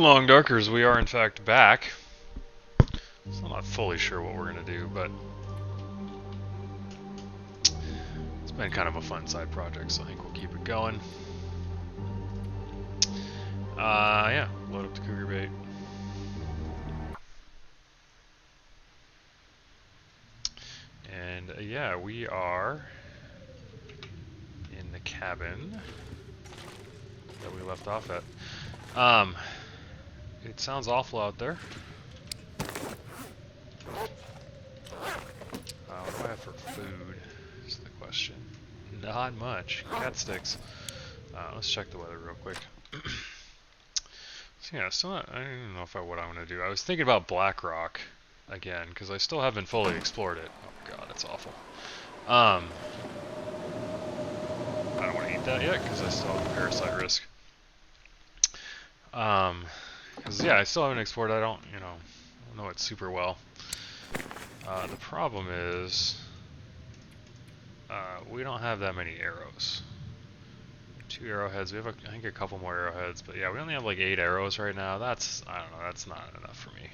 Long Darkers, we are in fact back. So I'm not fully sure what we're going to do, but it's been kind of a fun side project, so I think we'll keep it going. Yeah, load up the Cougar bait. And yeah, we are in the cabin that we left off at. It sounds awful out there. What do I have for food is the question. Not much. Cat sticks. Let's check the weather real quick. So yeah, still not, I don't even know what I'm going to do. I was thinking about Blackrock again, because I still haven't fully explored it. Oh god, it's awful. I don't want to eat that yet, because I still have a parasite risk. Because yeah, I still haven't explored it. I don't know it super well. The problem is, we don't have that many arrows. 2 arrowheads. We have, I think, a couple more arrowheads, but yeah, we only have like 8 arrows right now. That's, I don't know, that's not enough for me.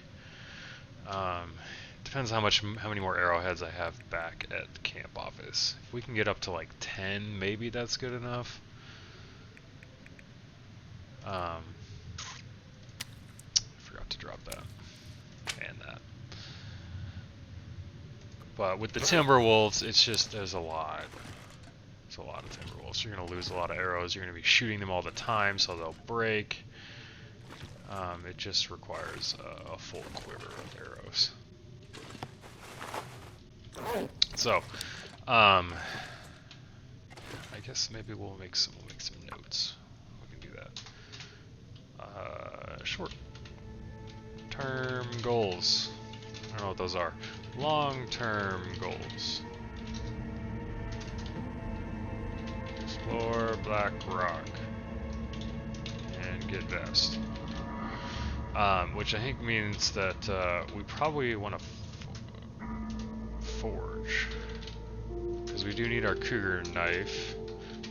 Depends how many more arrowheads I have back at camp office. If we can get up to like 10, maybe that's good enough. I forgot to drop that and that. But with the Timberwolves, it's just, there's a lot. There's a lot of Timberwolves. You're going to lose a lot of arrows. You're going to be shooting them all the time, so they'll break. It just requires a full quiver of arrows. So, I guess maybe we'll make some notes. We can do that. Short-term goals. I don't know what those are. Long-term goals. Explore Black Rock and get vest. Which I think means that we probably want to forge, because we do need our Cougar knife,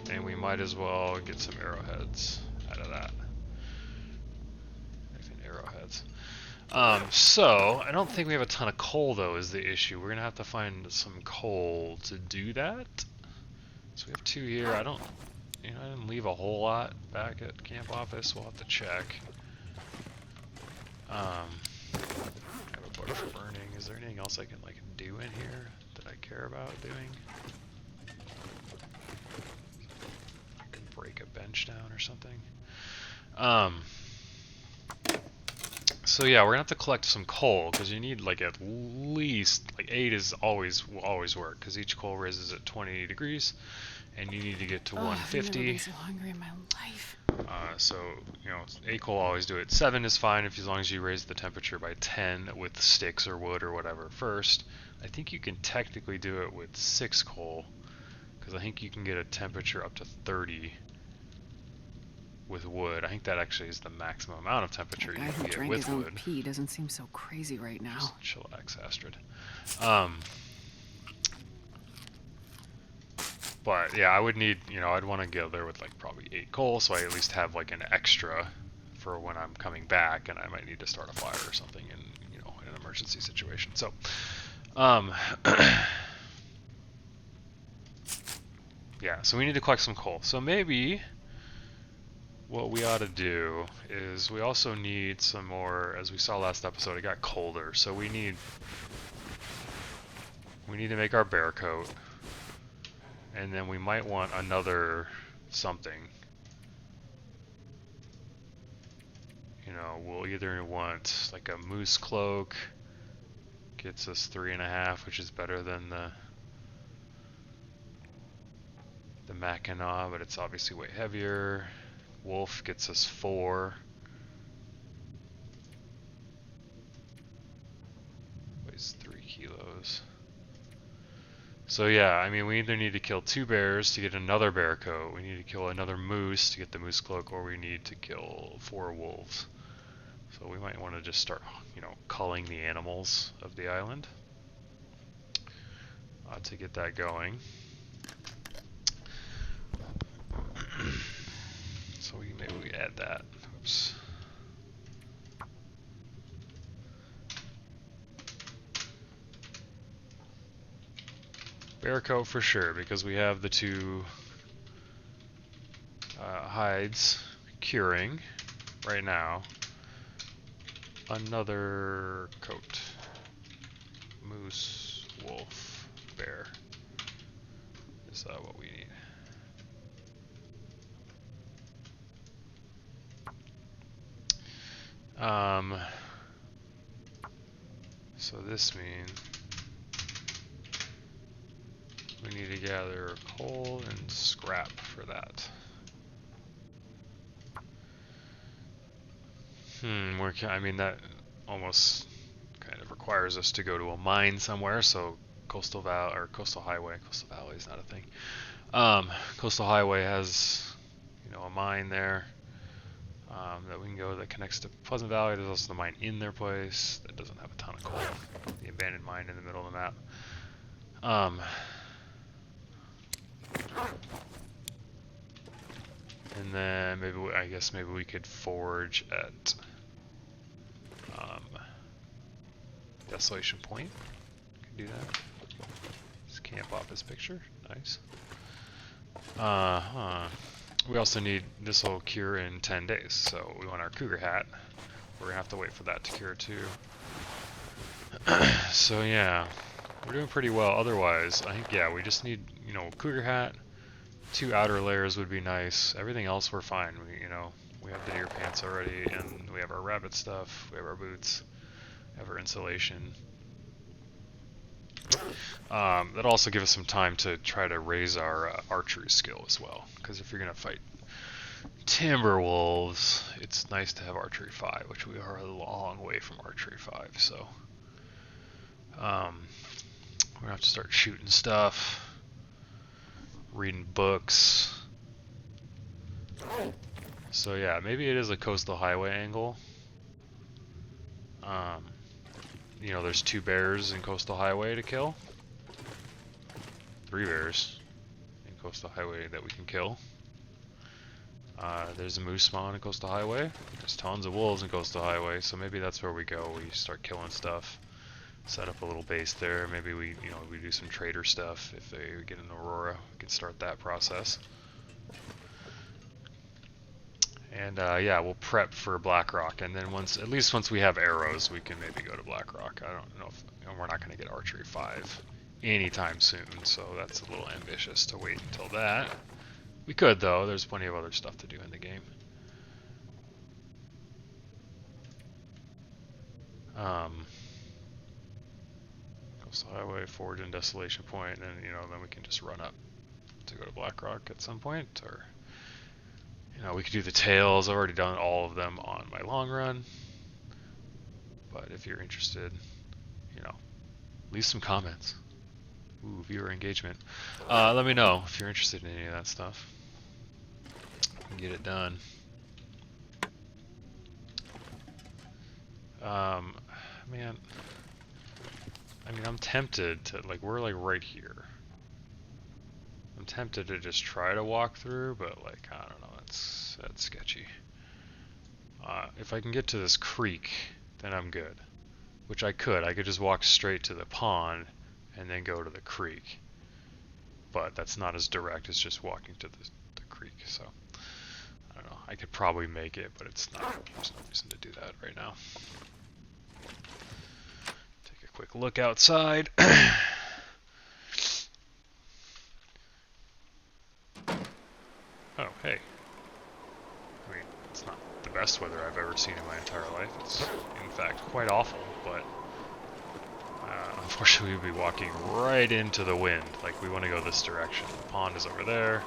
and we might as well get some arrowheads out of that. Knife and arrowheads. So I don't think we have a ton of coal though is the issue. We're gonna have to find some coal to do that. So we have 2 here. I didn't leave a whole lot back at camp office. We'll have to check. I have a butter for burning. Is there anything else I can like do in here that I care about doing? I can break a bench down or something. So yeah, we're gonna have to collect some coal, because you need like at least like 8 will always work, because each coal raises at 20 degrees, and you need to get to 150. I've never been so hungry in my life. So 8 coal always do it. 7 is fine as long as you raise the temperature by 10 with sticks or wood or whatever first. I think you can technically do it with 6 coal, because I think you can get a temperature up to 30 with wood. I think that actually is the maximum amount of temperature you can get with wood. Pee doesn't seem so crazy right now. Just chillax, Astrid. But yeah, I would need, I'd want to go there with like probably 8 coal, so I at least have like an extra for when I'm coming back, and I might need to start a fire or something in, in an emergency situation. So, yeah, so we need to collect some coal. So maybe what we ought to do is we also need some more, as we saw last episode, it got colder, so we need to make our bear coat. And then we might want another something. We'll either want like a moose cloak, gets us 3.5, which is better than the Mackinac, but it's obviously way heavier. Wolf gets us 4. Weighs 3 kilos. So yeah, I mean, we either need to kill 2 bears to get another bear coat, we need to kill another moose to get the moose cloak, or we need to kill 4 wolves. So we might want to just start, culling the animals of the island to get that going. So maybe we add that. Oops. Bear coat for sure, because we have the two hides curing right now. Another coat. Moose, wolf, bear. Is that what we need? So this means we need to gather coal and scrap for that. I mean, that almost kind of requires us to go to a mine somewhere, so coastal valley coastal valley is not a thing. Coastal highway has, a mine there that we can go that connects to Pleasant Valley. There's also the mine in their place that doesn't have a ton of coal. The abandoned mine in the middle of the map. And then I guess maybe we could forge at Desolation Point. Could do that. Just camp off this picture. Nice. We also need, this will cure in 10 days, so we want our Cougar hat. We're gonna have to wait for that to cure too. So yeah, we're doing pretty well. Otherwise, I think, yeah, we just need, Cougar hat. 2 outer layers would be nice. Everything else we're fine. We have the deer pants already, and we have our rabbit stuff. We have our boots. We have our insulation. That'll also give us some time to try to raise our archery skill as well. Because if you're gonna fight timber wolves, it's nice to have archery 5, which we are a long way from archery 5. So we're gonna have to start shooting stuff. Reading books. So yeah, maybe it is a coastal highway angle. There's 2 bears in coastal highway to kill. 3 bears in coastal highway that we can kill. There's a moose spawn in coastal highway. There's tons of wolves in coastal highway, so maybe that's where we go. We start killing stuff. Set up a little base there. Maybe we do some trader stuff. If they get an Aurora, we can start that process. And yeah, we'll prep for Blackrock, and then at least once we have arrows, we can maybe go to Blackrock. I don't know if we're not going to get archery 5 anytime soon, so that's a little ambitious to wait until that. We could though. There's plenty of other stuff to do in the game. Coastal Highway, Forge, and Desolation Point, and then we can just run up to go to Blackrock at some point, or we could do the tails. I've already done all of them on my long run, but if you're interested, leave some comments. Ooh, viewer engagement. Let me know if you're interested in any of that stuff. Get it done. Man, I mean, I'm tempted to, we're right here. I'm tempted to just try to walk through, but I don't know, that's sketchy. If I can get to this creek, then I'm good. Which I could just walk straight to the pond and then go to the creek. But that's not as direct as just walking to the creek, so I don't know. I could probably make it, but there's no reason to do that right now. Take a quick look outside. Oh, hey. I mean, it's not the best weather I've ever seen in my entire life. It's, in fact, quite awful, but unfortunately we'll be walking right into the wind. We want to go this direction. The pond is over there.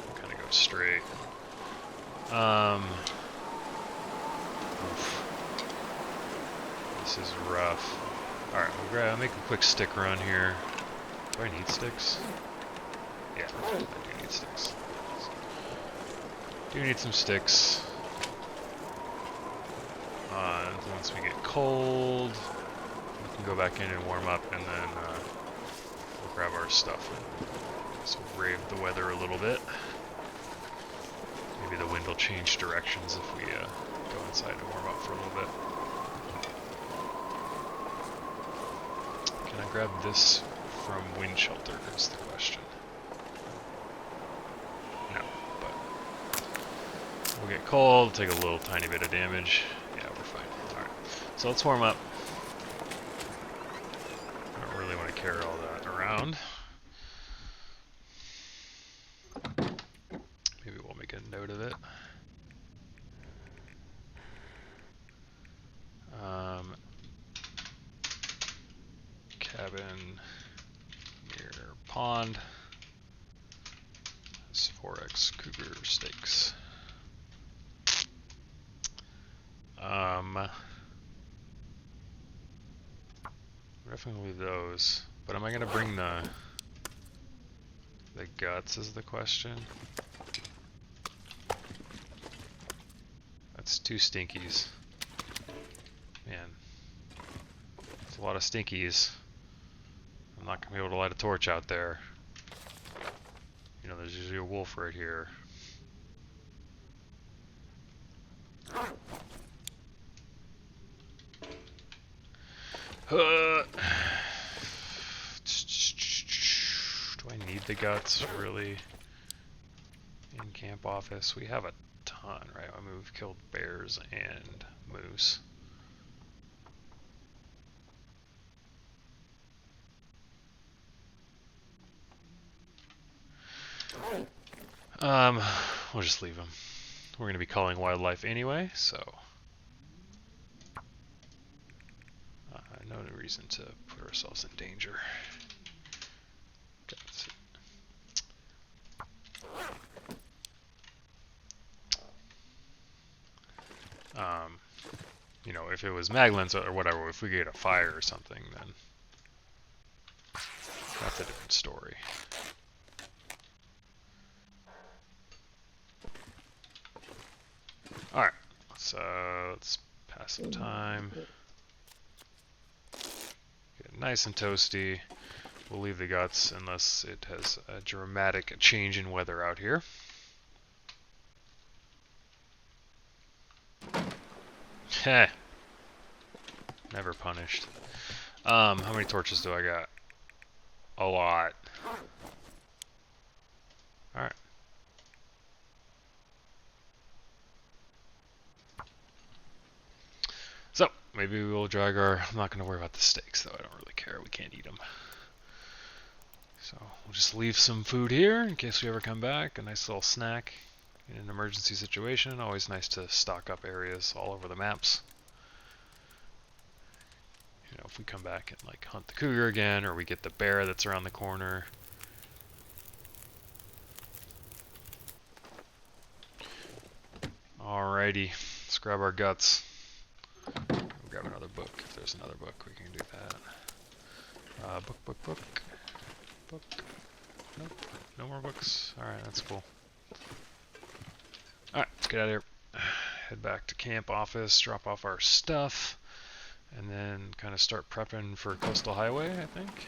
We'll kind of go straight. This is rough. Alright, I'll make a quick stick run here. Do I need sticks? Yeah, I do need sticks. Do need some sticks. Once we get cold, we can go back in and warm up, and then we'll grab our stuff and just brave the weather a little bit. Maybe the wind will change directions if we go inside and warm up for a little bit. Can I grab this from wind shelter is the question. No, but we'll get cold, take a little tiny bit of damage. Yeah, we're fine. Alright, so let's warm up. I don't really want to carry all that around. Maybe we'll make a note of it. Cabin near pond. It's 4x Cougar steaks. Definitely leave those. But am I gonna bring the guts is the question. That's 2 stinkies. Man. That's a lot of stinkies. I'm not gonna be able to light a torch out there. You know, there's usually a wolf right here. Do I need the guts, really? In camp office, we have a ton, right? I mean, we've killed bears and moose. We'll just leave them. We're going to be calling wildlife anyway, so no reason to put ourselves in danger. Okay, let's see. You know, if it was Maglins or whatever, if we get a fire or something, then that's a different story. Alright, let's pass some time. Get it nice and toasty. We'll leave the guts unless it has a dramatic change in weather out here. Heh. Never punished. How many torches do I got? A lot. Alright. So, maybe we'll drag our... I'm not going to worry about the steaks, though. I don't really care. We can't eat them. So, we'll just leave some food here in case we ever come back. A nice little snack in an emergency situation. Always nice to stock up areas all over the maps. You know, if we come back and, like, hunt the cougar again, or we get the bear that's around the corner. Alrighty. Let's grab our guts. We'll grab another book. If there's another book, we can do that. Book. Nope. No more books. Alright, that's cool. Alright, let's get out of here. Head back to camp office, drop off our stuff, and then kind of start prepping for Coastal Highway, I think.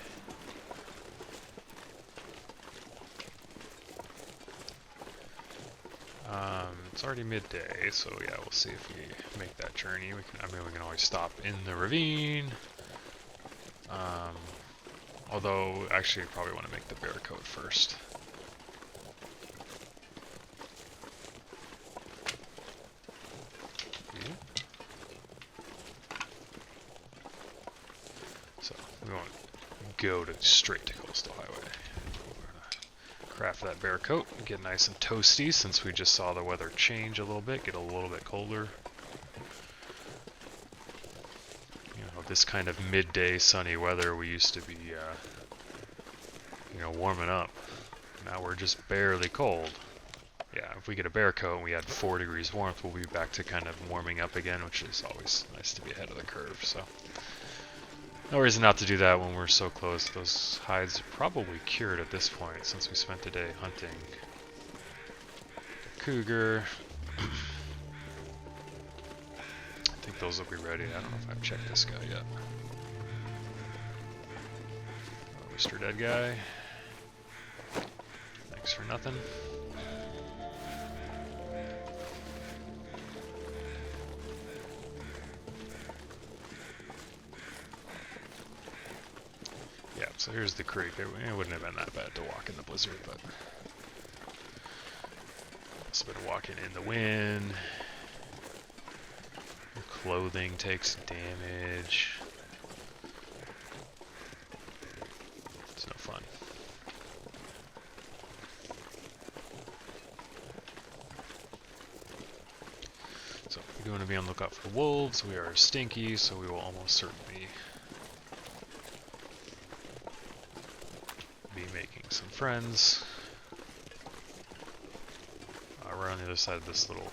It's already midday, so yeah, we'll see if we make that journey. I mean, we can always stop in the ravine. Although, actually, we probably want to make the bear coat first. So, we won't go straight to Coastal Highway. Craft that bear coat and get nice and toasty since we just saw the weather change a little bit, get a little bit colder. You know, this kind of midday sunny weather, we used to be, you know, warming up. Now we're just barely cold. Yeah, if we get a bear coat and we had 4 degrees warmth, we'll be back to kind of warming up again, which is always nice to be ahead of the curve, so. No reason not to do that when we're so close. Those hides are probably cured at this point since we spent the day hunting the cougar. I think those will be ready. I don't know if I've checked this guy yet. Oh, Mr. Dead Guy. Thanks for nothing. Yeah, so here's the creek. It wouldn't have been that bad to walk in the blizzard, but also been walking in the wind. Your clothing takes damage. It's no fun. So we're going to be on the lookout for wolves. We are stinky, so we will almost certainly be making some friends. We're on the other side of this little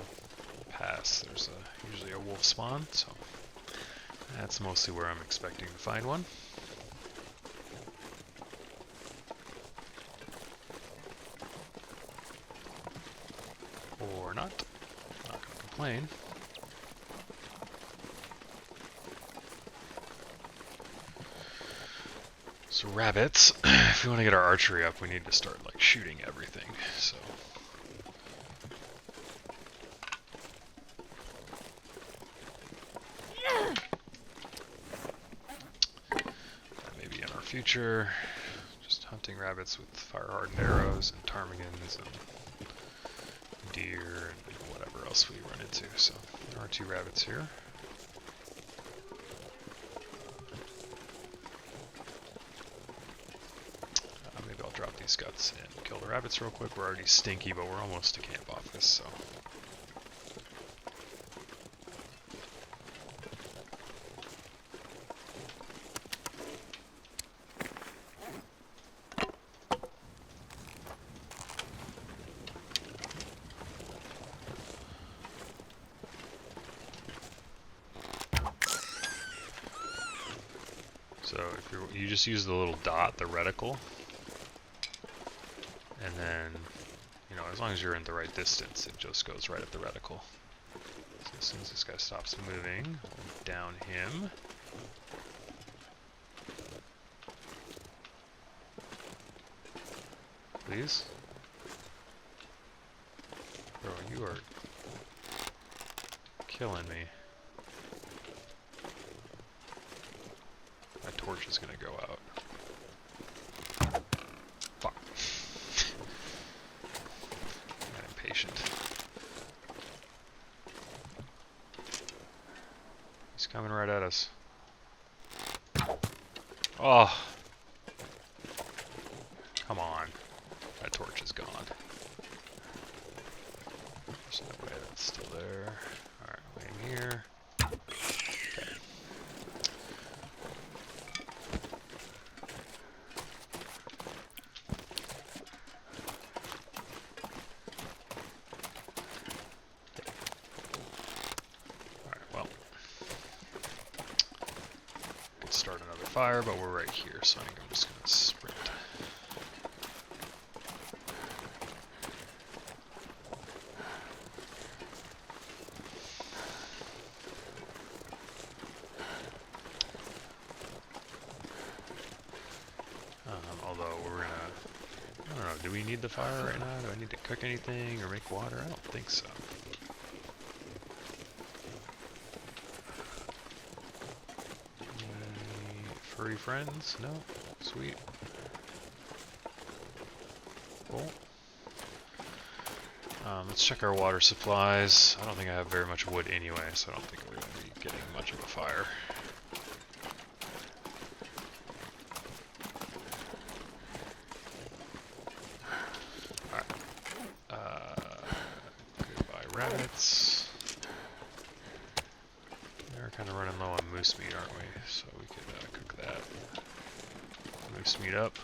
pass. There's usually a wolf spawn, so that's mostly where I'm expecting to find one. Or not. Not gonna complain. So rabbits, if we want to get our archery up, we need to start like shooting everything. So maybe in our future, just hunting rabbits with fire-hardened arrows and ptarmigans and deer and whatever else we run into. So there are 2 rabbits here. Maybe I'll drop these guts and kill the rabbits real quick. We're already stinky, but we're almost to camp office, so. So if you just use the little dot, the reticle, and then, you know, as long as you're in the right distance, it just goes right at the reticle. So as soon as this guy stops moving, we'll down him. Please? Bro, you are killing me. My torch is gonna go out. Fuck. I'm impatient. He's coming right at us. Oh. Come on. That torch is gone. There's no way that's still there. Alright, waiting here. Okay. Start another fire, but we're right here, so I think I'm just gonna sprint. Although we're gonna, I don't know, do we need the fire right now? Do I need to cook anything or make water? I don't think so. Furry friends? No? Sweet. Cool. Let's check our water supplies. I don't think I have very much wood anyway, so I don't think we're going to be getting much of a fire. Alright. Goodbye rabbits. We're kind of running low on moose meat, aren't we? So we could cook that. Moose meat up.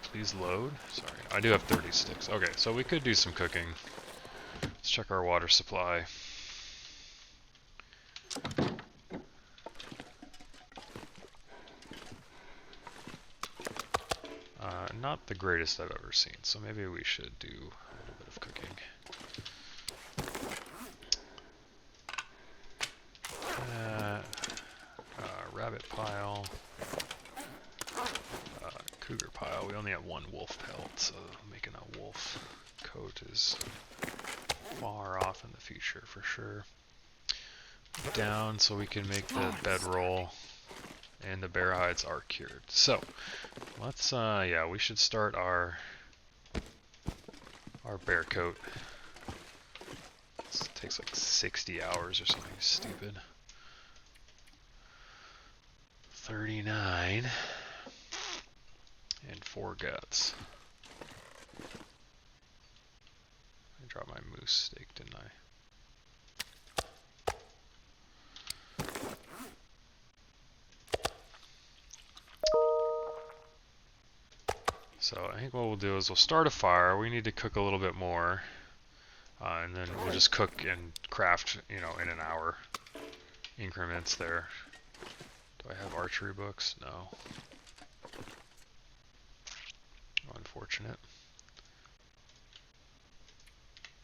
Please load. Sorry, I do have 30 sticks. Okay, so we could do some cooking. Let's check our water supply. Not the greatest I've ever seen, so maybe we should do a little bit of cooking. Rabbit pile. Cougar pile. We only have 1 wolf pelt, so making a wolf coat is far off in the future for sure. down so we can make the bedroll, and the bear hides are cured. So let's yeah, we should start our bear coat. This takes like 60 hours or something stupid. 39 and 4 guts. I dropped my moose steak, didn't I? So I think what we'll do is we'll start a fire. We need to cook a little bit more, and then we'll just cook and craft, you know, in an hour increments there. Do I have archery books? No. Unfortunate.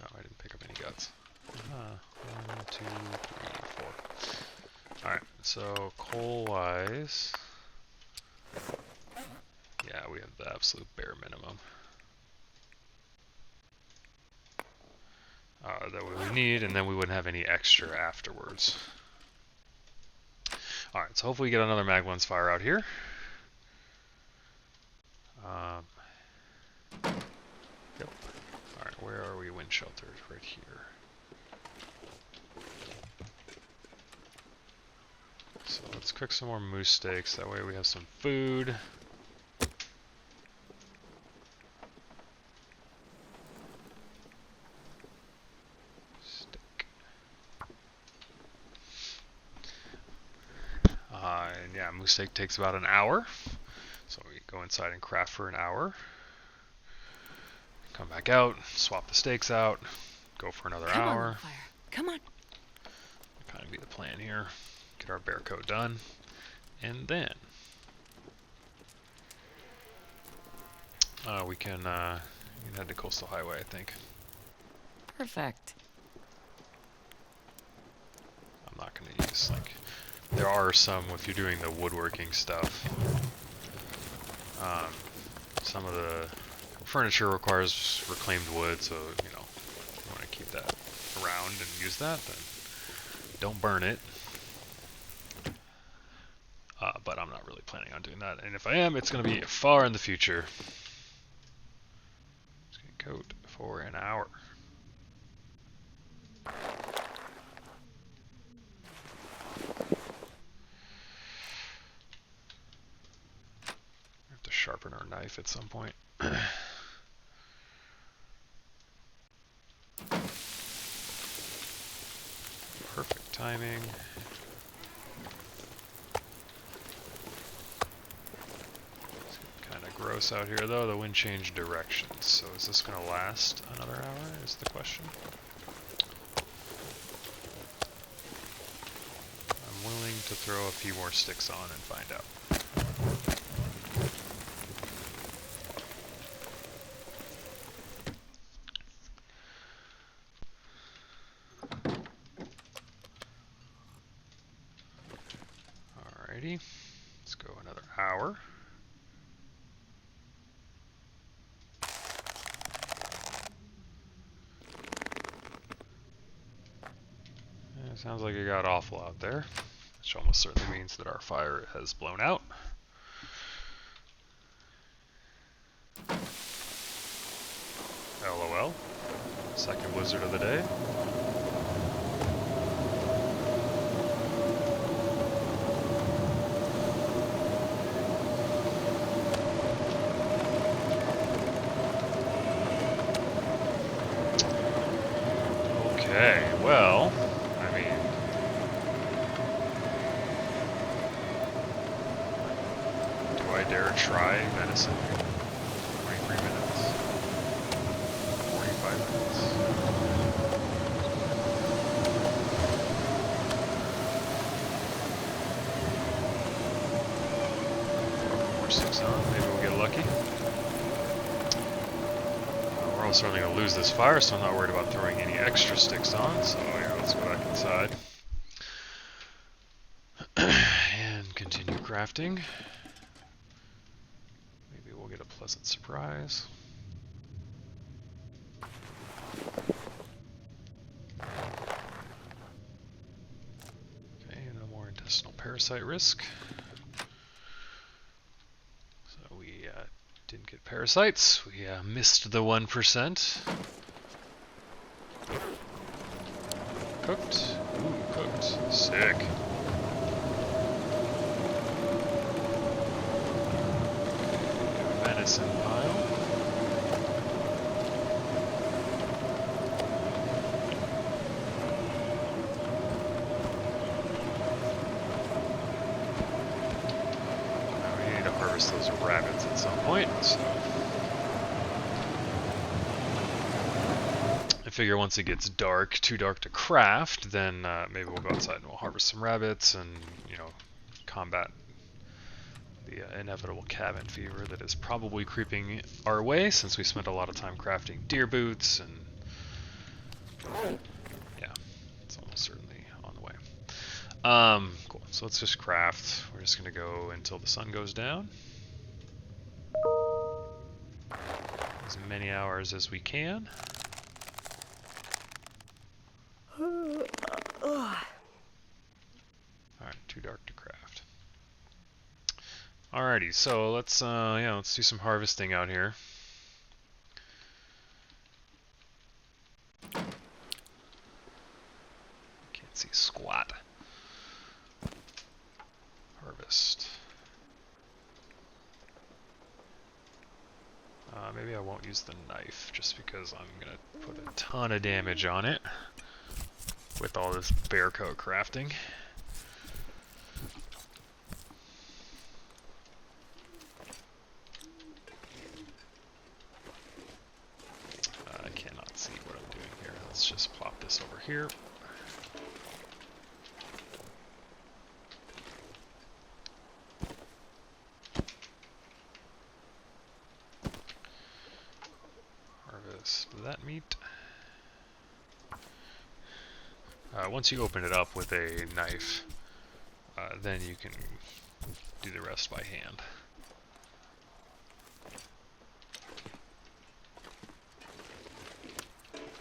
No, I didn't pick up any guts. 1, 2, 3, 4. Alright, so coal-wise, yeah, we have the absolute bare minimum that we would need, and then we wouldn't have any extra afterwards. Alright, so hopefully we get another Mag Lens fire out here. Yep. Alright, where are we? Wind shelters, right here. So let's cook some more moose steaks, that way we have some food. Steak. And yeah, moose steak takes about an hour. So we go inside and craft for an hour. Come back out, swap the steaks out, go for another hour. On, fire. Come on. Kind of be the plan here. Get our bear coat done, and then we can head to Coastal Highway, I think. Perfect. I'm not going to use, like, there are some, if you're doing the woodworking stuff, some of the furniture requires reclaimed wood, so, you know, if you want to keep that around and use that, then don't burn it. But I'm not really planning on doing that, and if I am, it's going to be far in the future. Just going to coat for an hour. We have to sharpen our knife at some point. Perfect timing. Gross out here though, the wind changed directions, so is this going to last another hour is the question. I'm willing to throw a few more sticks on and find out. Alrighty, let's go another hour. Sounds like it got awful out there, which almost certainly means that our fire has blown out. LOL. Second blizzard of the day. Okay, well, dare try medicine. 23 minutes. 45 minutes. 4 more sticks on. Maybe we'll get lucky. We're almost certainly going to lose this fire, so I'm not worried about throwing any extra sticks on. So yeah, let's go back inside. And continue crafting. Pleasant surprise. parasite risk. So we didn't get parasites. We missed the 1%. Cooked. Ooh, cooked. Sick. Venison pile. Now we need to harvest those rabbits at some point, so I figure once it gets dark, too dark to craft, then maybe we'll go outside and we'll harvest some rabbits and, you know, combat the inevitable cabin fever that is probably creeping our way since we spent a lot of time crafting deer boots and yeah, it's almost certainly on the way. Cool, so let's just craft. We're just gonna go until the sun goes down. As many hours as we can. Alright, too dark to craft. Alrighty, so let's let's do some harvesting out here. Can't see squat. Harvest. Maybe I won't use the knife just because I'm gonna put a ton of damage on it with all this bear coat crafting. I cannot see what I'm doing here. Let's just plop this over here. Harvest that meat. Once you open it up with a knife, then you can do the rest by hand.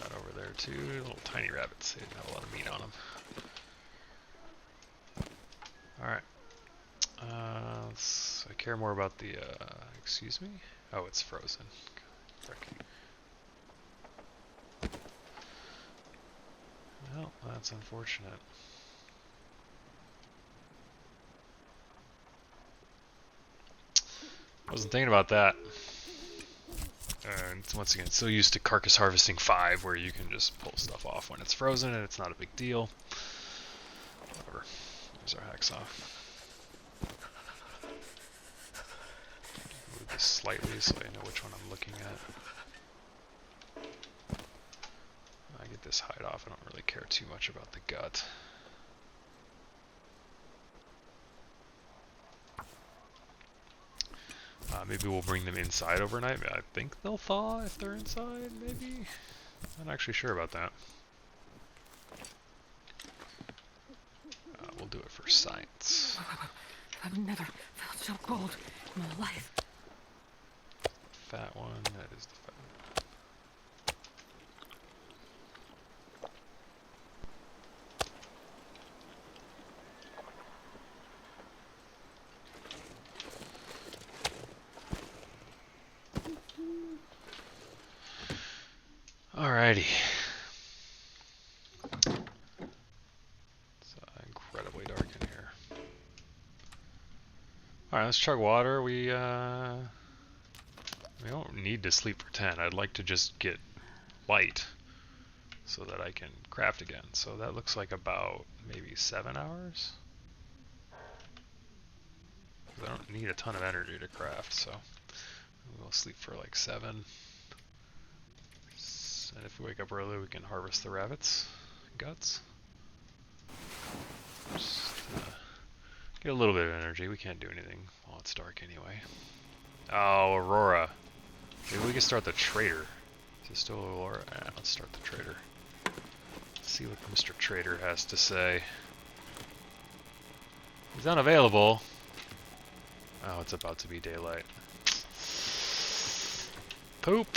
That over there too, little tiny rabbits, they didn't have a lot of meat on them. Alright, I care more about the, excuse me? Oh, it's frozen. Frick. Well, that's unfortunate. I wasn't thinking about that. And once again, still used to Carcass Harvesting 5, where you can just pull stuff off when it's frozen and it's not a big deal. Whatever. There's our hacksaw. Move this slightly so I know which one I'm looking at. I get this hide off, I don't really care too much about the gut. Maybe we'll bring them inside overnight. I think they'll thaw if they're inside, maybe? I'm not actually sure about that. We'll do it for science. I've never felt so cold in my life. Fat one, that is the fat one. Alrighty. It's incredibly dark in here. Alright, let's chug water. We don't need to sleep for 10. I'd like to just get light so that I can craft again. So that looks like about maybe 7 hours. I don't need a ton of energy to craft, so we'll sleep for like 7. And if we wake up early, we can harvest the rabbits' guts. Just get a little bit of energy. We can't do anything while it's dark anyway. Oh, Aurora. Maybe we can start the trader. Is it still Aurora? Let's start the trader. Let's see what Mr. Trader has to say. He's unavailable. Oh, it's about to be daylight. Poop.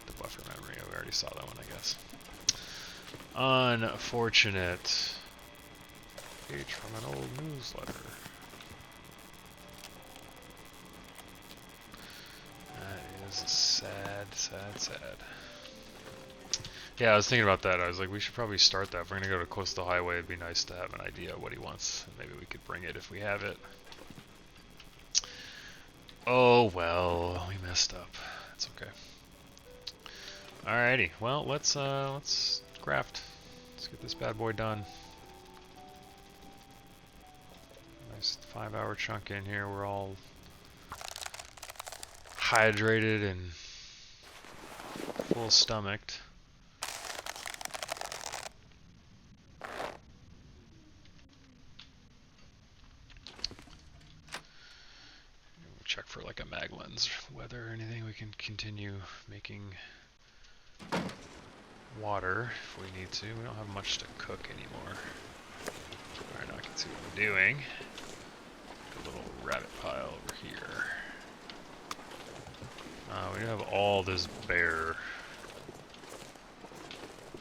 The buffer memory. We already saw that one, I guess. Unfortunate. Page from an old newsletter. That is sad, sad, sad. Yeah, I was thinking about that. I was like, we should probably start that. If we're going to go to Coastal Highway, it'd be nice to have an idea of what he wants. Maybe we could bring it if we have it. Oh, well, we messed up. It's okay. Alrighty, well, let's craft. Let's get this bad boy done. Nice 5-hour chunk in here. We're all hydrated and full stomached. Check for like a mag lens, whether or anything we can continue making water if we need to. We don't have much to cook anymore. Alright, now I can see what I'm doing. A little rabbit pile over here. We do have all this bear.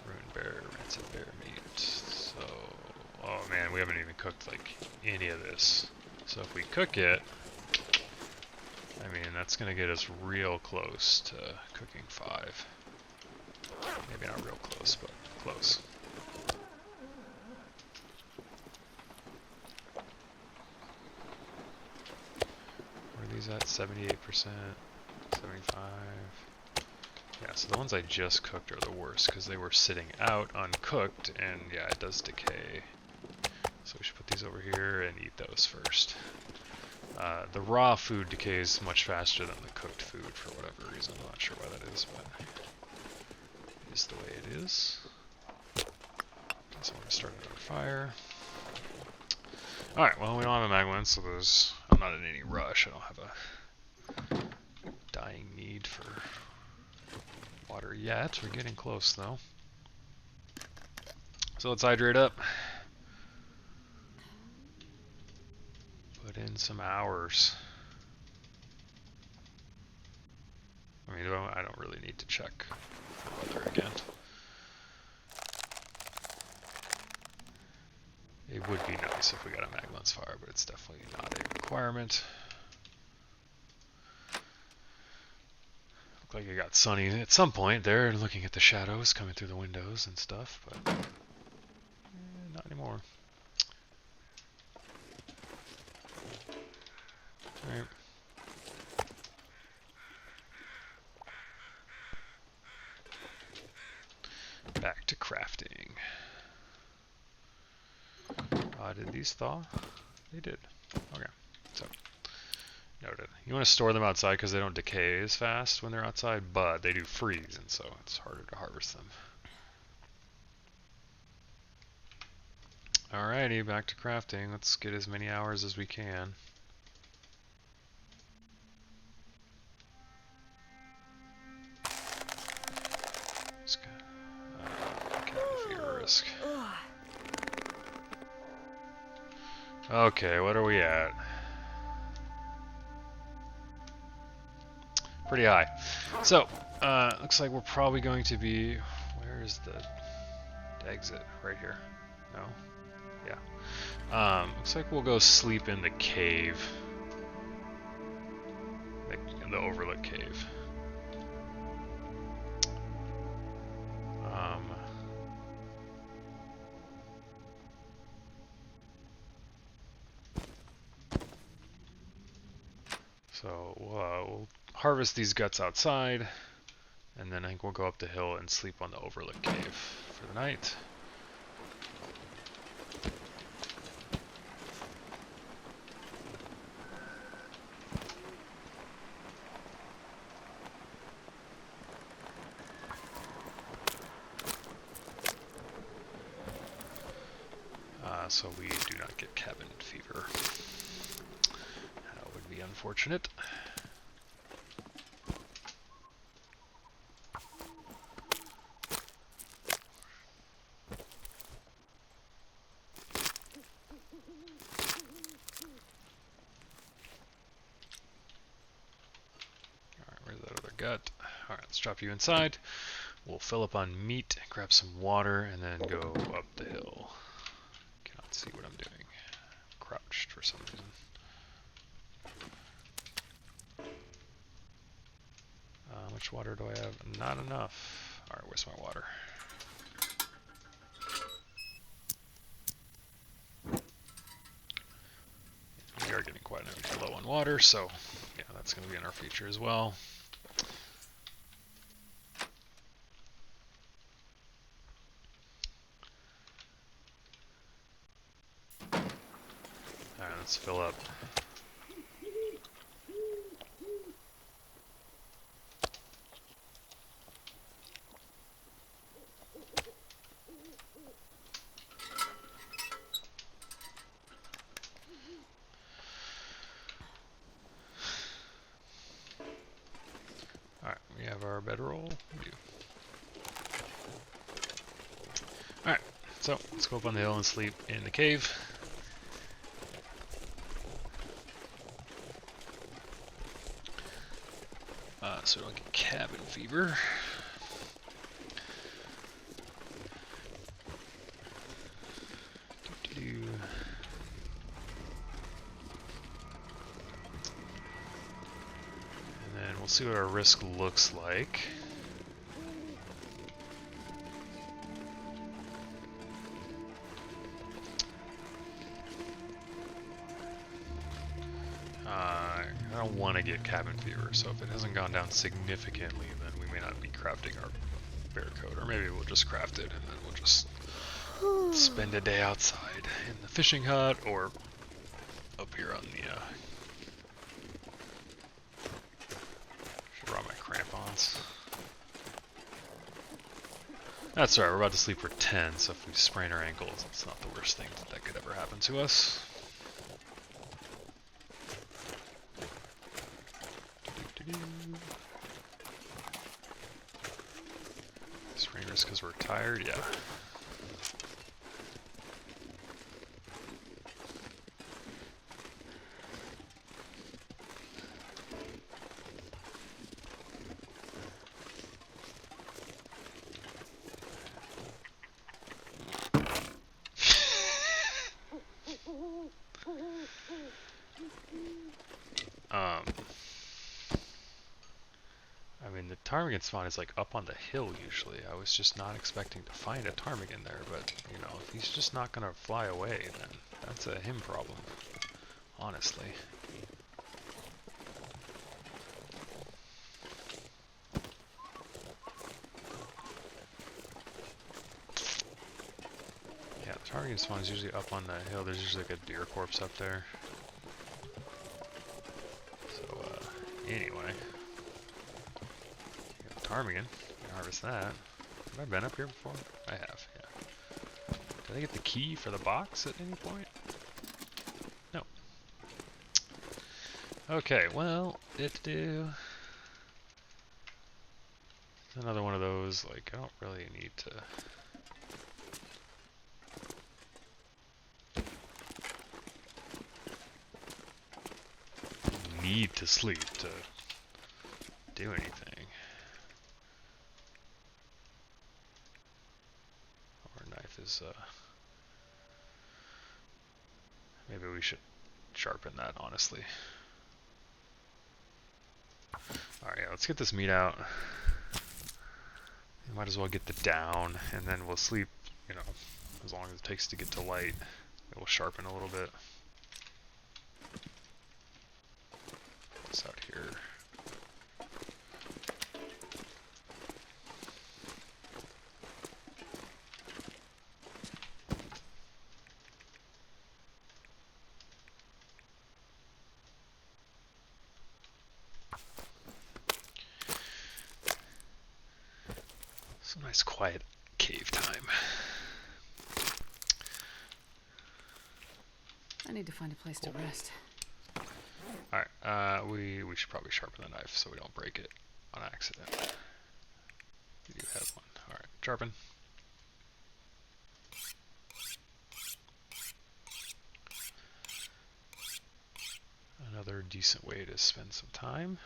Ruined bear, rancid bear meat. So, oh man, we haven't even cooked like any of this. So if we cook it, I mean, that's going to get us real close to cooking 5. Maybe not real close, but close. What are these at? 78%, 75. Yeah, so the ones I just cooked are the worst because they were sitting out uncooked, and yeah, it does decay. So we should put these over here and eat those first. The raw food decays much faster than the cooked food for whatever reason. I'm not sure why that is, but it is the way it is. Okay, so we're going to start another fire. Alright, well, we don't have a mag lens, so I'm not in any rush. I don't have a dying need for water yet. We're getting close, though. So let's hydrate up. Put in some hours. I mean, I don't really need to check for weather again. It would be nice if we got a mag lens fire, but it's definitely not a requirement. Looked like it got sunny at some point there, looking at the shadows coming through the windows and stuff, but not anymore. Alright. Back to crafting. Did these thaw? They did. Okay, so noted. You want to store them outside because they don't decay as fast when they're outside, but they do freeze, and so it's harder to harvest them. Alrighty, back to crafting. Let's get as many hours as we can. Okay, what are we at? Pretty high. So, looks like we're probably going to be... Where is the exit? Right here. No? Yeah. Looks like we'll go sleep in the cave. In the overlook cave. So we'll harvest these guts outside, and then I think we'll go up the hill and sleep on the overlook cave for the night. So we do not get cabin fever. That would be unfortunate. Alright, where's that other gut? Alright, let's drop you inside. We'll fill up on meat, grab some water, and then go up the hill. Cannot see what I'm doing. Crouched for some reason. How much water do I have? Not enough. Alright, where's my water? We are getting quite low on water, so yeah, that's going to be in our future as well. Alright, let's fill up. Alright, we have our bedroll. We do. Alright, so let's go up on the hill and sleep in the cave. So we don't get cabin fever. And then we'll see what our risk looks like. I don't want to get cabin fever, so if it hasn't gone down significantly, then we may not be crafting our bear coat, or maybe we'll just craft it and then we'll just spend a day outside in the fishing hut or up here on the should draw my crampons. That's alright, we're about to sleep for 10, so if we sprain our ankles, it's not the worst thing that could ever happen to us. Sprainers because we're tired, yeah. I mean, the ptarmigan spawn is like up on the hill usually. I was just not expecting to find a ptarmigan there, but you know, if he's just not gonna fly away, then that's a him problem, honestly. Yeah, the ptarmigan spawn is usually up on the hill. There's usually like a deer corpse up there. So, anyway. Ptarmigan. Harvest that. Have I been up here before? I have, yeah. Did I get the key for the box at any point? No. Okay, well, another one of those, like, I don't really need to... need to sleep to do anything. Is maybe we should sharpen that, honestly. Alright, yeah, let's get this meat out. We might as well get the down, and then we'll sleep, you know, as long as it takes to get to light. It will sharpen a little bit. This out here. Some nice quiet cave time. I need to find a place to rest. Alright, we should probably sharpen the knife so we don't break it on accident. We do have one. Alright, sharpen. Another decent way to spend some time.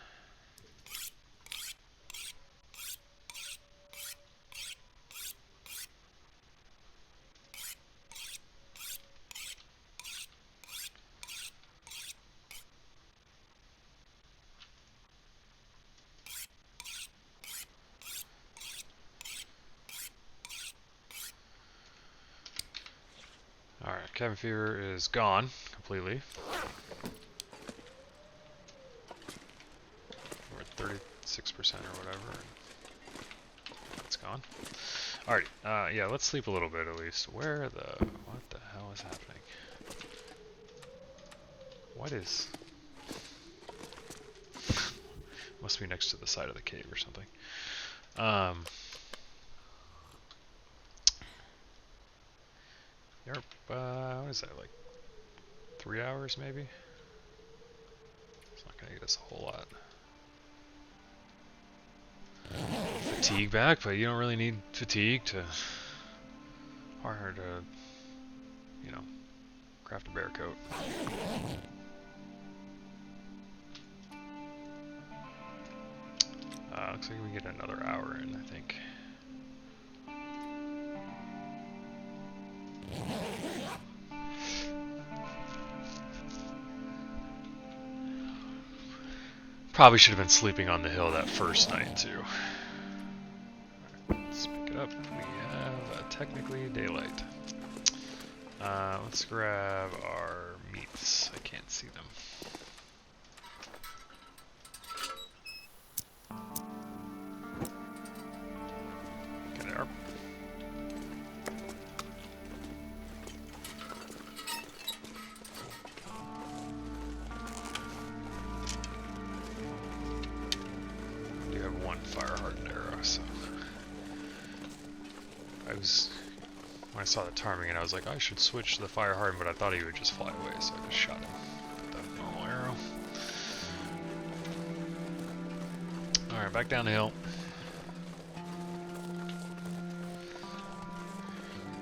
cabin fever is gone completely. We're at 36% or whatever. It's gone. Alright, yeah, let's sleep a little bit at least. What the hell is happening? What is... Must be next to the side of the cave or something. What is that, like 3 hours maybe? It's not gonna get us a whole lot. Fatigue back, but you don't really need fatigue to you know, craft a bear coat. Looks like we get another hour in, I think. Probably should have been sleeping on the hill that first night too. Alright, let's pick it up. We have technically daylight. Let's grab our meats. I can't see them. Okay, there. I do have one fire-hardened arrow, so when I saw the timing and I was like, I should switch to the fire hardened, but I thought he would just fly away, so I just shot him with the normal arrow. Alright, back down the hill.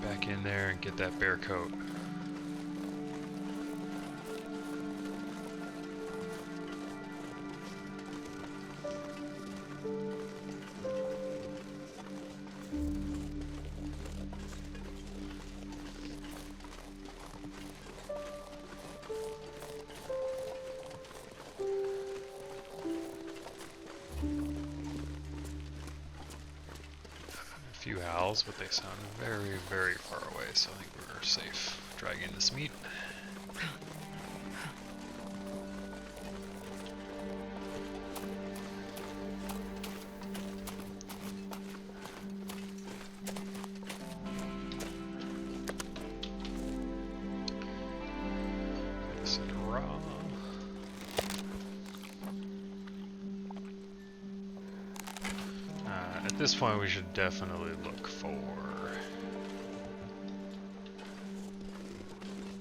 Back in there and get that bear coat. Few howls, but they sound very, very far away, so I think we're safe dragging this meat. This is raw. At this point, we should definitely look for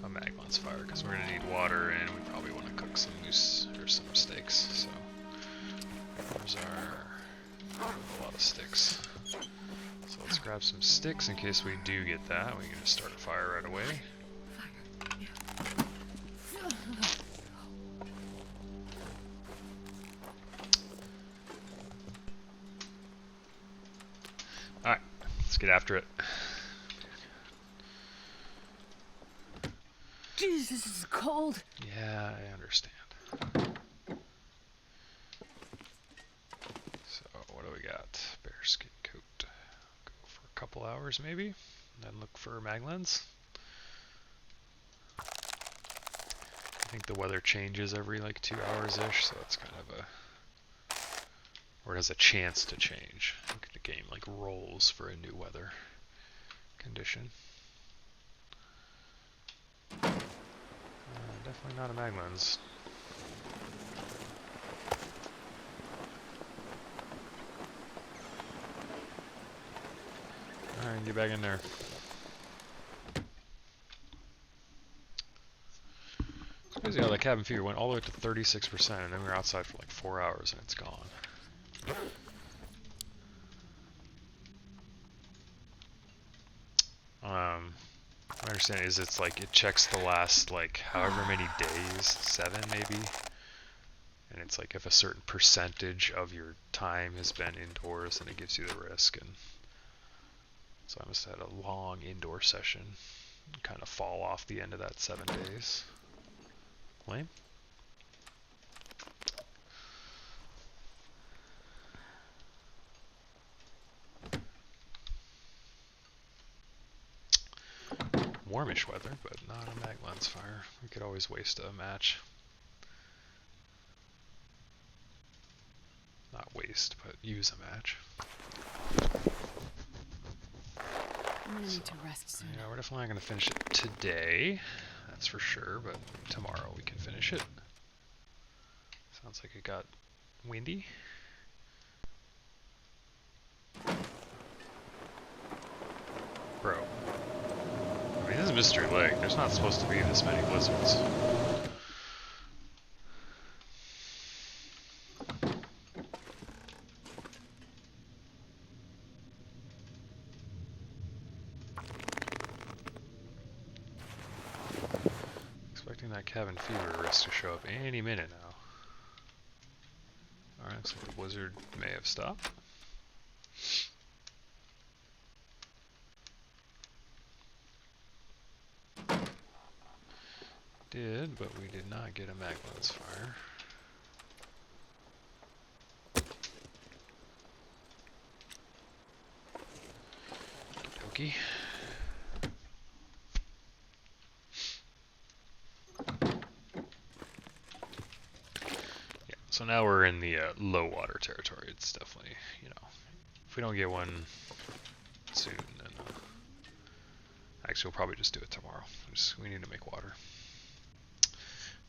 a Maglon's fire, because we're going to need water, and we probably want to cook some moose or some steaks. So there's a lot of sticks. So let's grab some sticks in case we do get that. We can just start a fire right away. Alright, let's get after it. Jesus, this is cold. Yeah, I understand. So, what do we got? Bearskin coat. Go for a couple hours maybe, then look for Maglens. I think the weather changes every like 2 hours-ish, so it's kind of a... or it has a chance to change. I think the game like rolls for a new weather condition. Definitely not a Maglens. Alright, get back in there. It's crazy how that cabin fever went all the way up to 36%, and then we were outside for like 4 hours and it's gone. My understanding is it's like it checks the last like however many days, 7 maybe, and it's like if a certain percentage of your time has been indoors, then it gives you the risk. And so I must have had a long indoor session and kind of fall off the end of that 7 days. Lame. warmish weather, but not a mag lens fire. We could always waste a match. Not waste, but use a match. I'm gonna need to rest soon. Yeah, we're definitely not going to finish it today, that's for sure, but tomorrow we can finish it. Sounds like it got windy. Bro. I mean, this is Mystery Lake. There's not supposed to be this many blizzards. Expecting that cabin fever risk to show up any minute now. Alright, so the blizzard may have stopped. Did, but we did not get a mag lens fire. Okey-dokey. Yeah, so now we're in the low water territory. It's definitely, you know, if we don't get one soon, then actually we'll probably just do it tomorrow. We need to make water.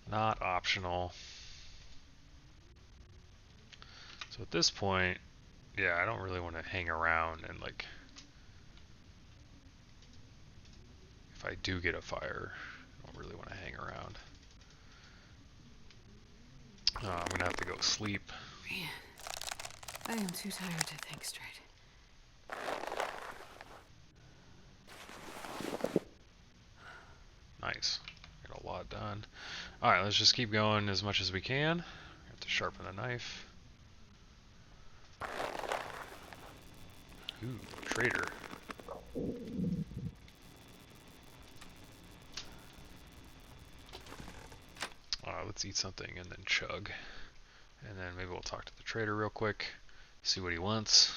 Not optional. So at this point, yeah, I don't really want to hang around and like, if I do get a fire, I don't really want to hang around. I'm gonna have to go sleep. Man, I am too tired to think straight. Nice. Got a lot done. Alright, let's just keep going as much as we can. We have to sharpen the knife. Ooh, traitor. Let's eat something and then chug. And then maybe we'll talk to the trader real quick, see what he wants.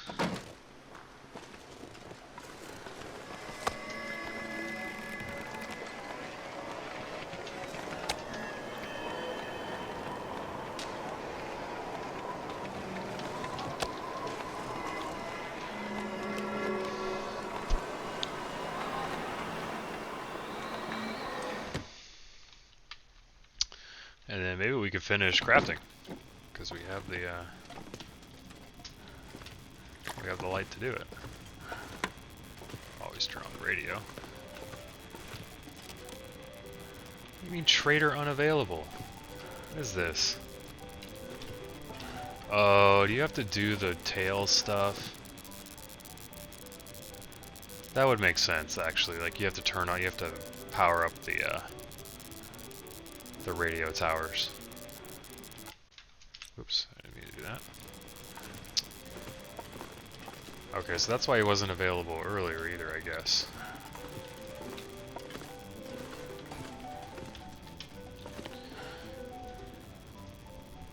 And then maybe we could finish crafting, because we have the light to do it. Always turn on the radio. What do you mean trader unavailable? What is this? Oh, do you have to do the tail stuff? That would make sense, actually. Like, you have to turn on, you have to power up the radio towers. Oops, I didn't mean to do that. Okay, so that's why he wasn't available earlier either, I guess.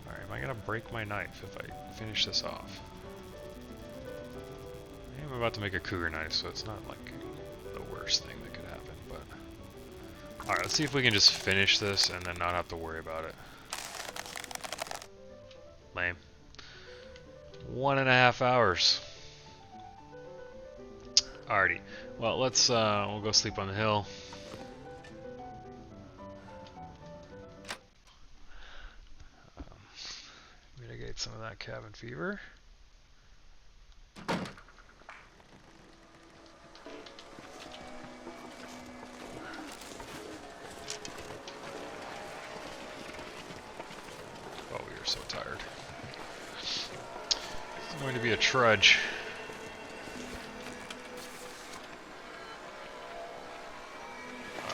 Alright, am I gonna break my knife if I finish this off? I'm about to make a Cougar knife, so it's not like the worst thing that could happen, but... Alright, let's see if we can just finish this and then not have to worry about it. Lame. 1.5 hours. Alrighty. Well, let's, we'll go sleep on the hill. Mitigate some of that cabin fever. So tired. It's going to be a trudge.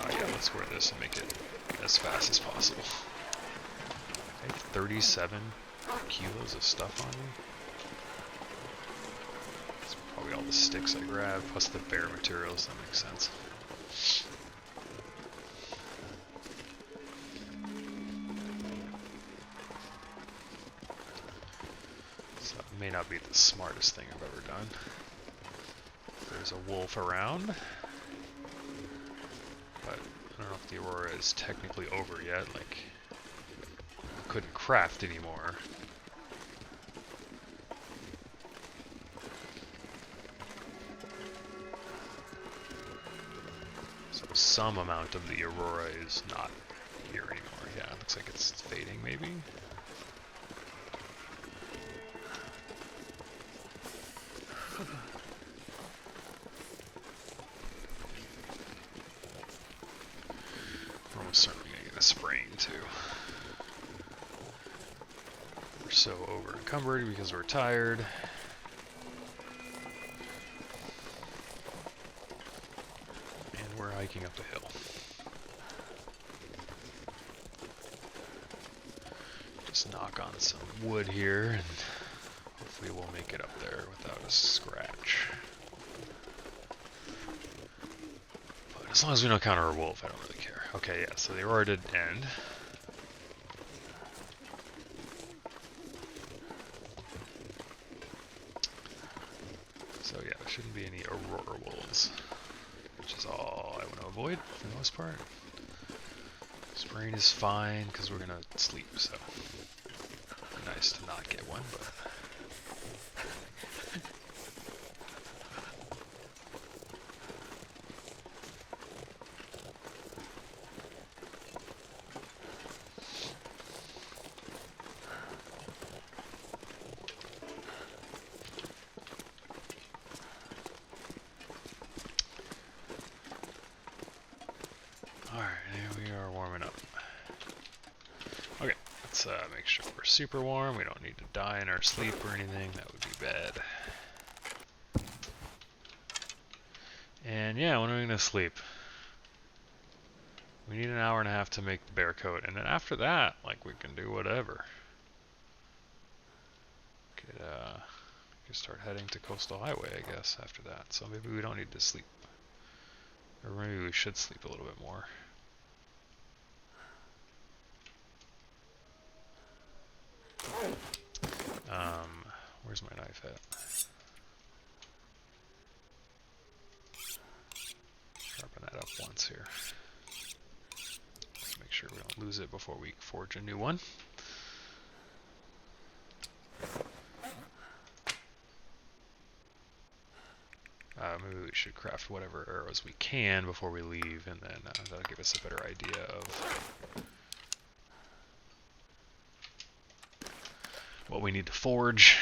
Yeah, let's wear this and make it as fast as possible. I have 37 kilos of stuff on me. It's probably all the sticks I grabbed, plus the bare materials, that makes sense. May not be the smartest thing I've ever done. There's a wolf around. But I don't know if the Aurora is technically over yet, like, I couldn't craft anymore. So some amount of the Aurora is not here anymore. Yeah, it looks like it's fading maybe. We're almost certainly gonna get a sprain too. We're so over encumbered because we're tired. And we're hiking up a hill. Just knock on some wood here and hopefully we'll make it up there without a scratch. But as long as we don't counter a wolf, I don't really care. Okay, yeah, so the Aurora did end. So yeah, there shouldn't be any Aurora wolves, which is all I want to avoid for the most part. Sprain is fine because we're gonna sleep, so it'd be nice to not get one, but make sure we're super warm. We don't need to die in our sleep or anything. That would be bad. And yeah, when are we gonna sleep? We need an hour and a half to make the bear coat, and then after that, like, we can do whatever. Could start heading to Coastal Highway, I guess, after that. So maybe we don't need to sleep. Or maybe we should sleep a little bit more. Where's my knife at? Sharpen that up once here. Let's make sure we don't lose it before we forge a new one. Maybe we should craft whatever arrows we can before we leave, and then that'll give us a better idea of what we need to forge.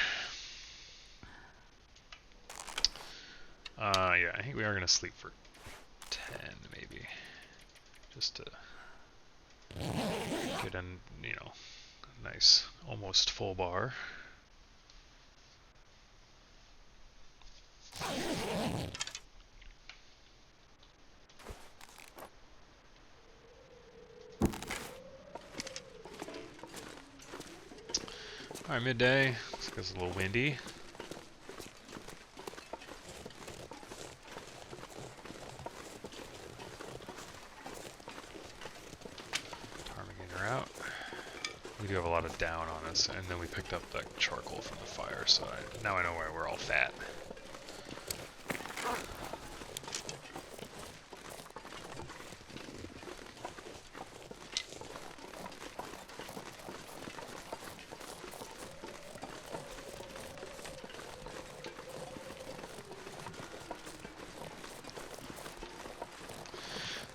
Yeah, I think we are going to sleep for 10, maybe. Just to get a nice, almost full bar. Alright, midday. It's because it's a little windy. Out. We do have a lot of down on us, and then we picked up the charcoal from the fire, so now I know why we're all fat.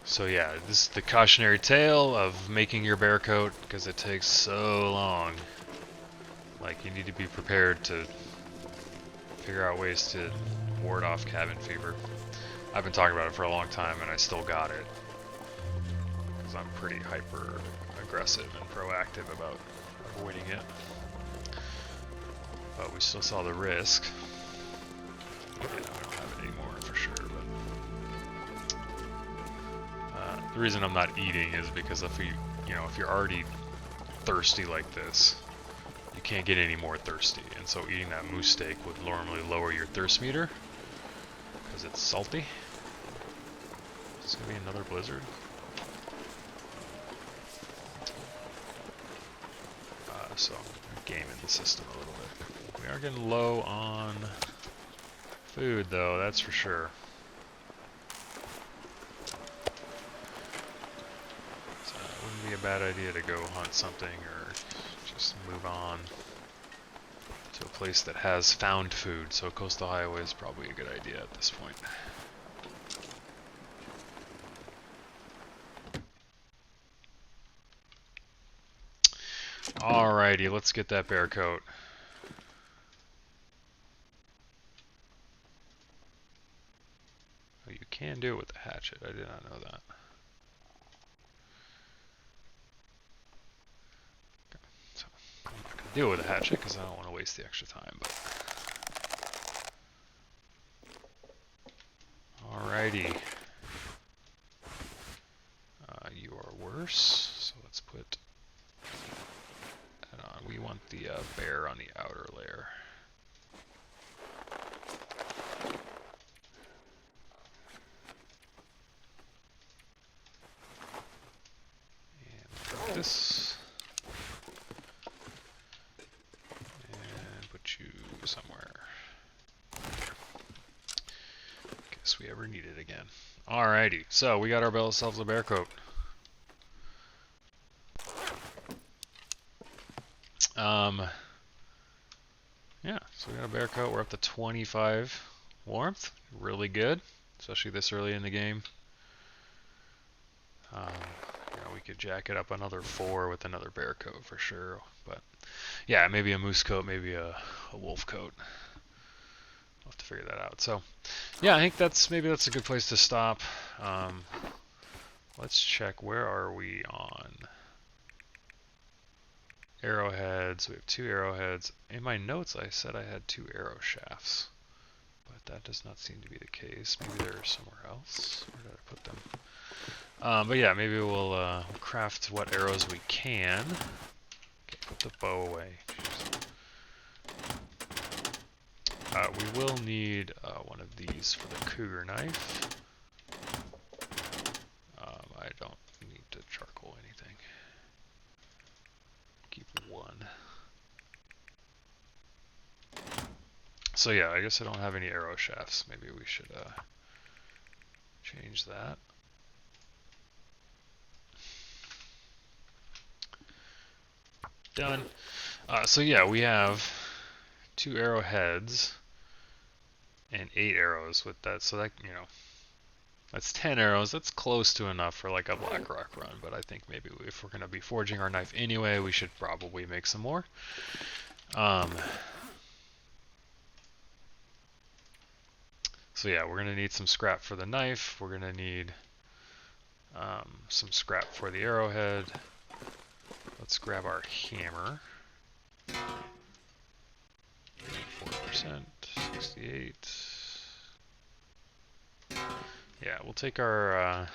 So yeah, this is the cautionary tale of making your bear coat, because it takes so long. Like, you need to be prepared to figure out ways to ward off cabin fever. I've been talking about it for a long time, and I still got it. Because I'm pretty hyper aggressive and proactive about avoiding it. But we still saw the risk. Yeah, we don't have it anymore for sure, but the reason I'm not eating is because if if you're already thirsty like this, you can't get any more thirsty, and so eating that moose steak would normally lower your thirst meter because it's salty. Is this gonna be another blizzard? So I'm gaming the system a little bit. We are getting low on food, though, that's for sure. a bad idea to go hunt something or just move on to a place that has found food. So coastal highway is probably a good idea at this point. Alrighty, let's get that bear coat. Oh, you can do it with the hatchet. I did not know that. Okay, so I'm not going to deal with the hatchet because I don't want to waste the extra time. But alrighty. You are worse, so let's put that on. We want the bear on the outer layer. And put this. And put you somewhere. Guess we ever need it again. Alrighty, so we got ourselves a bear coat. Yeah, so we got a bear coat. We're up to 25 warmth. Really good, especially this early in the game. We could jack it up another 4 with another bear coat for sure. But yeah, maybe a moose coat, maybe a wolf coat. I'll have to figure that out. So yeah, I think maybe that's a good place to stop. Let's check, where are we on arrowheads? We have 2 arrowheads. In my notes I said I had 2 arrow shafts, but that does not seem to be the case. Maybe they're somewhere else. Where did I put them? But yeah, maybe we'll craft what arrows we can. Okay, put the bow away. We will need one of these for the Cougar knife. I don't need to charcoal anything. Keep 1. So yeah, I guess I don't have any arrow shafts. Maybe we should change that. Done. So yeah, we have 2 arrowheads and 8 arrows with that. So that, that's 10 arrows. That's close to enough for like a Blackrock run. But I think maybe if we're going to be forging our knife anyway, we should probably make some more. So yeah, we're going to need some scrap for the knife. We're going to need some scrap for the arrowhead. Let's grab our hammer. 4%, 68. Yeah, we'll take our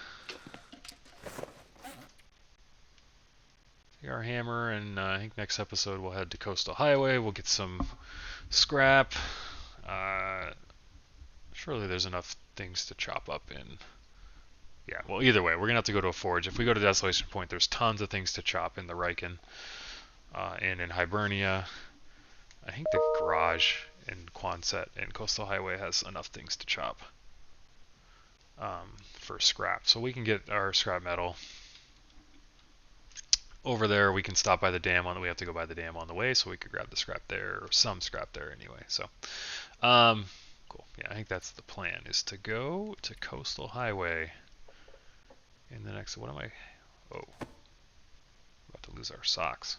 hammer, and I think next episode we'll head to Coastal Highway. We'll get some scrap. Surely there's enough things to chop up in. Yeah, well, either way, we're going to have to go to a forge. If we go to Desolation Point, there's tons of things to chop in the Riken and in Hibernia. I think the garage in Quonset and Coastal Highway has enough things to chop for scrap. So we can get our scrap metal. Over there, we can stop by the dam. We have to go by the dam on the way, so we could grab the scrap there, or some scrap there anyway. So, cool. Yeah, I think that's the plan, is to go to Coastal Highway in the next... What am I... Oh. About to lose our socks.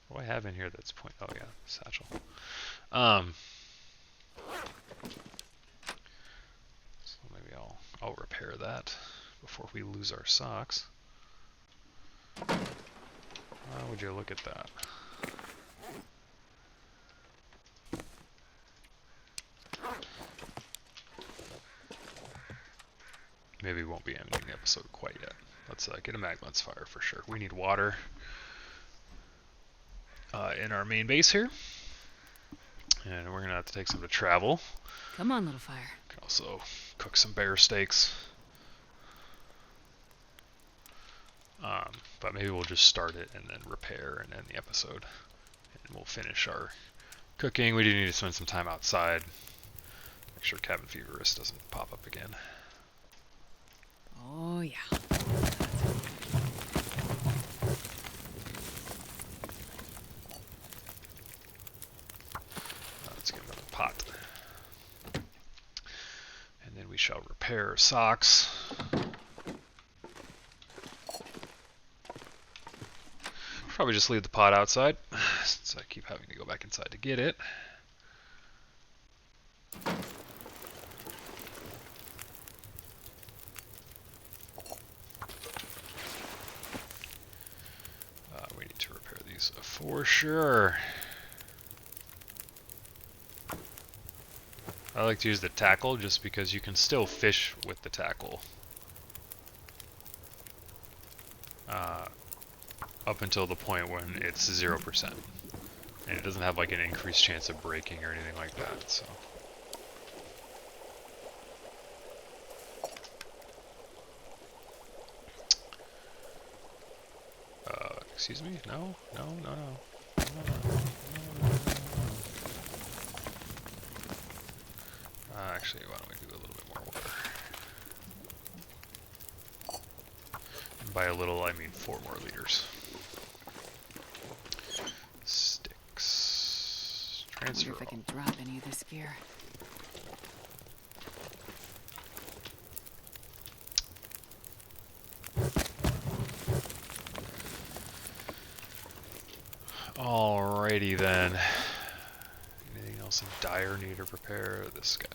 What do I have in here that's point... Oh, yeah, satchel. So maybe I'll repair that before we lose our socks. How would you look at that? Maybe we won't be ending the episode quite yet. Let's get a mag lens fire for sure. We need water in our main base here. And we're going to have to take some to travel. Come on, little fire. Can also cook some bear steaks. But maybe we'll just start it and then repair and end the episode. And we'll finish our cooking. We do need to spend some time outside. Make sure cabin fever risk doesn't pop up again. Oh, yeah. pair of socks. Probably just leave the pot outside, since I keep having to go back inside to get it. We need to repair these for sure. I like to use the tackle just because you can still fish with the tackle. Up until the point when it's 0%. And it doesn't have like an increased chance of breaking or anything like that, so. Excuse me? No. Actually, why don't we do a little bit more water? And by a little, I mean 4 more liters. Sticks. Transfer. I wonder if I can drop any of this gear. Alrighty then. Anything else in dire need to prepare? This guy.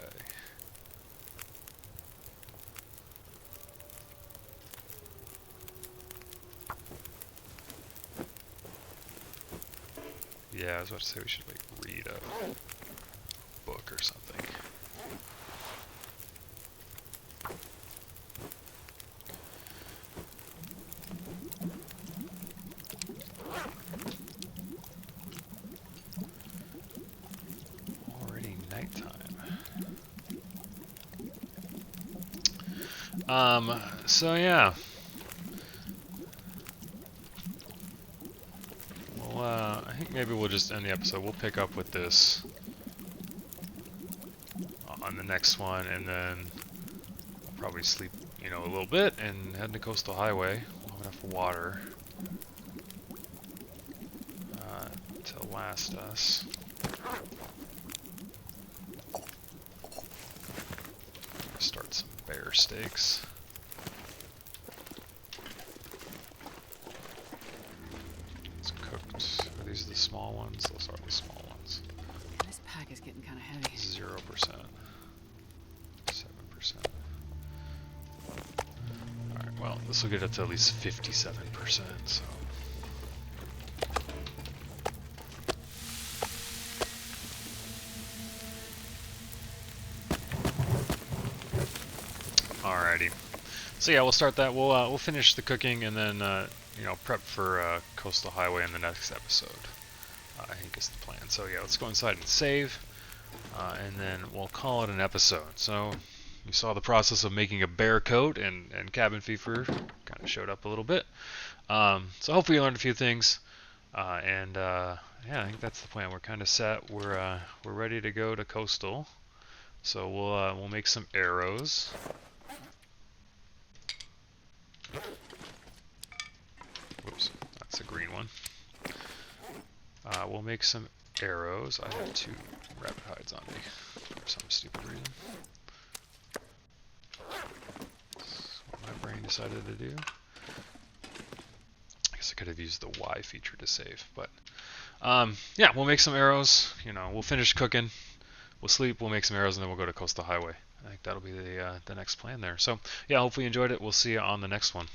Yeah, I was about to say we should like read a book or something. Already nighttime. So yeah. I think maybe we'll just end the episode. We'll pick up with this on the next one, and then we'll probably sleep, a little bit and head to Coastal Highway. We'll have enough water to last us. Start some bear steaks. These are the small ones. Those are the small ones. This pack is getting kind of heavy. 0%. 7%. Alright, well, this will get up to at least 57%, so. Alrighty. So yeah, we'll start that. We'll finish the cooking and then prep for Coastal Highway in the next episode. I think is the plan. So yeah, let's go inside and save, and then we'll call it an episode. So you saw the process of making a bear coat, and cabin fever kind of showed up a little bit. So hopefully you learned a few things, yeah, I think that's the plan. We're kind of set. We're ready to go to Coastal. So we'll make some arrows. Whoops, that's a green one. We'll make some arrows. I have 2 rabbit hides on me for some stupid reason. That's what my brain decided to do. I guess I could have used the Y feature to save, but yeah, we'll make some arrows. We'll finish cooking. We'll sleep. We'll make some arrows, and then we'll go to Coastal Highway. I think that'll be the next plan there. So yeah, hopefully you enjoyed it. We'll see you on the next one.